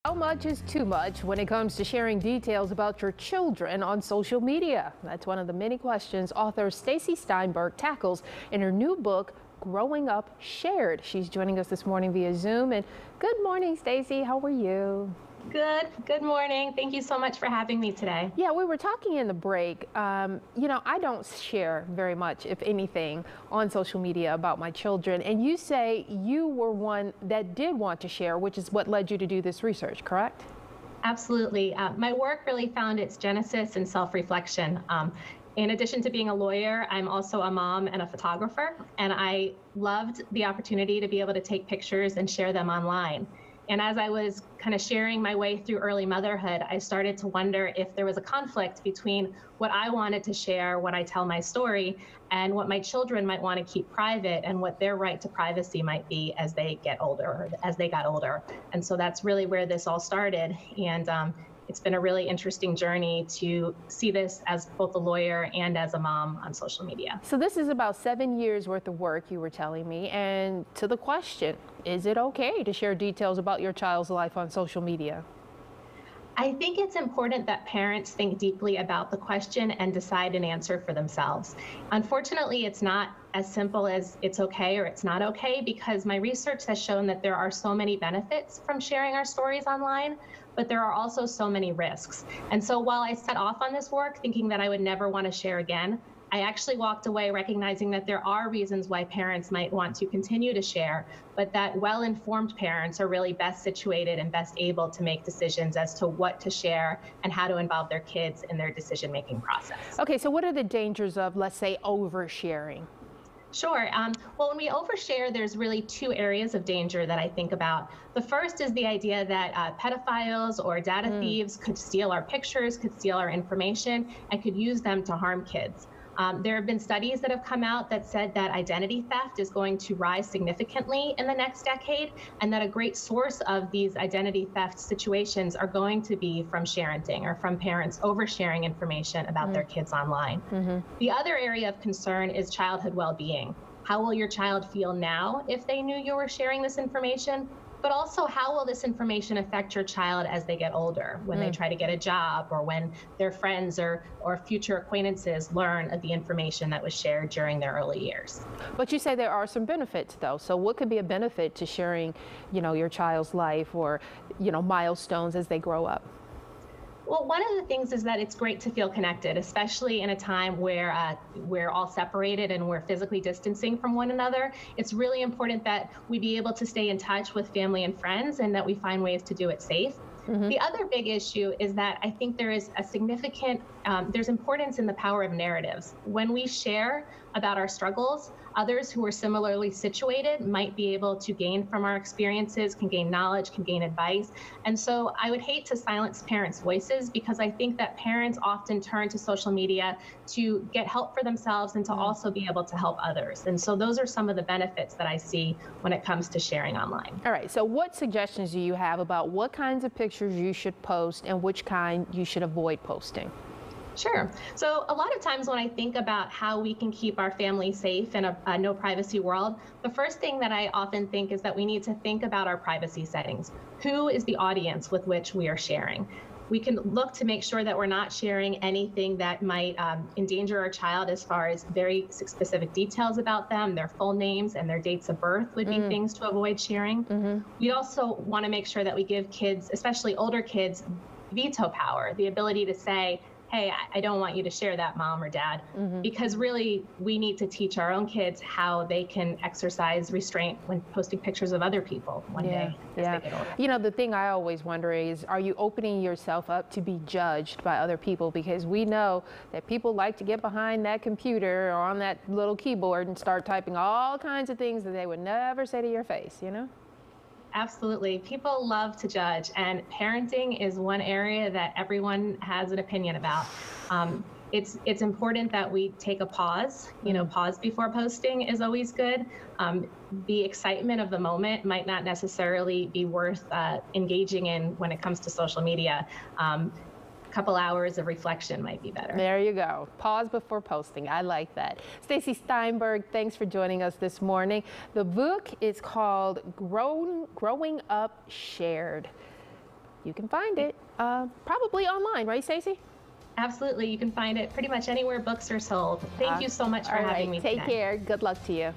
How much is too much when it comes to sharing details about your children on social media? That's one of the many questions author Stacy Steinberg tackles in her new book, Growing Up Shared. She's joining us this morning via Zoom. And good morning, Stacy. How are you? Good morning. Thank you so much for having me today. Yeah, we were talking in the break. I don't share very much, if anything, on social media about my children. And you say you were one that did want to share, which is what led you to do this research, correct? Absolutely. My work really found its genesis in self-reflection. In addition to being a lawyer, I'm also a mom and a photographer, and I loved the opportunity to be able to take pictures and share them online. And as I was kind of sharing my way through early motherhood, I started to wonder if there was a conflict between what I wanted to share when I tell my story and what my children might want to keep private and what their right to privacy might be as they get older, or as they got older. And so that's really where this all started. And it's been a really interesting journey to see this as both a lawyer and as a mom on social media. So this is about 7 years worth of work, you were telling me. And to the question, is it okay to share details about your child's life on social media? I think it's important that parents think deeply about the question and decide an answer for themselves. Unfortunately, it's not as simple as it's okay or it's not okay, because my research has shown that there are so many benefits from sharing our stories online, but there are also so many risks. And so while I set off on this work thinking that I would never want to share again, I actually walked away recognizing that there are reasons why parents might want to continue to share, but that well-informed parents are really best situated and best able to make decisions as to what to share and how to involve their kids in their decision-making process. Okay, so what are the dangers of, let's say, oversharing? Sure. Well, when we overshare, there's really two areas of danger that I think about. The first is the idea that pedophiles or data thieves could steal our pictures, could steal our information, and could use them to harm kids. There have been studies that have come out that said that identity theft is going to rise significantly in the next decade, and that a great source of these identity theft situations are going to be from sharenting, or from parents oversharing information about their kids online. The other area of concern is childhood well-being. How will your child feel now if they knew you were sharing this information? But also, how will this information affect your child as they get older, when they try to get a job, or when their friends or future acquaintances learn of the information that was shared during their early years? But you say there are some benefits, though. So what could be a benefit to sharing, your child's life or, milestones as they grow up? Well, one of the things is that it's great to feel connected, especially in a time where we're all separated and we're physically distancing from one another. It's really important that we be able to stay in touch with family and friends, and that we find ways to do it safe. The other big issue is that I think there is a significant, there's importance in the power of narratives. When we share about our struggles, others who are similarly situated might be able to gain from our experiences, can gain knowledge, can gain advice. And so I would hate to silence parents' voices, because I think that parents often turn to social media to get help for themselves and to also be able to help others. And so those are some of the benefits that I see when it comes to sharing online. All right, so what suggestions do you have about what kinds of pictures you should post and which kind you should avoid posting? Sure. So a lot of times when I think about how we can keep our family safe in a no privacy world, the first thing that I often think is that we need to think about our privacy settings. Who is the audience with which we are sharing? We can look to make sure that we're not sharing anything that might endanger our child, as far as very specific details about them. Their full names and their dates of birth would be things to avoid sharing. We also want to make sure that we give kids, especially older kids, veto power, the ability to say, hey, I don't want you to share that, mom or dad, because really we need to teach our own kids how they can exercise restraint when posting pictures of other people one day as they get older. The thing I always wonder is, are you opening yourself up to be judged by other people? Because we know that people like to get behind that computer or on that little keyboard and start typing all kinds of things that they would never say to your face, Absolutely. People love to judge, and parenting is one area that everyone has an opinion about. It's important that we take a pause. Pause before posting is always good. The excitement of the moment might not necessarily be worth engaging in when it comes to social media. Couple hours of reflection might be better. There you go. Pause before posting. I like that. Stacy Steinberg, thanks for joining us this morning. The book is called Growing Up Shared. you can find it probably online, right, Stacey? Absolutely. You can find it pretty much anywhere books are sold. Thank you so much for having me today. Take care. Good luck to you.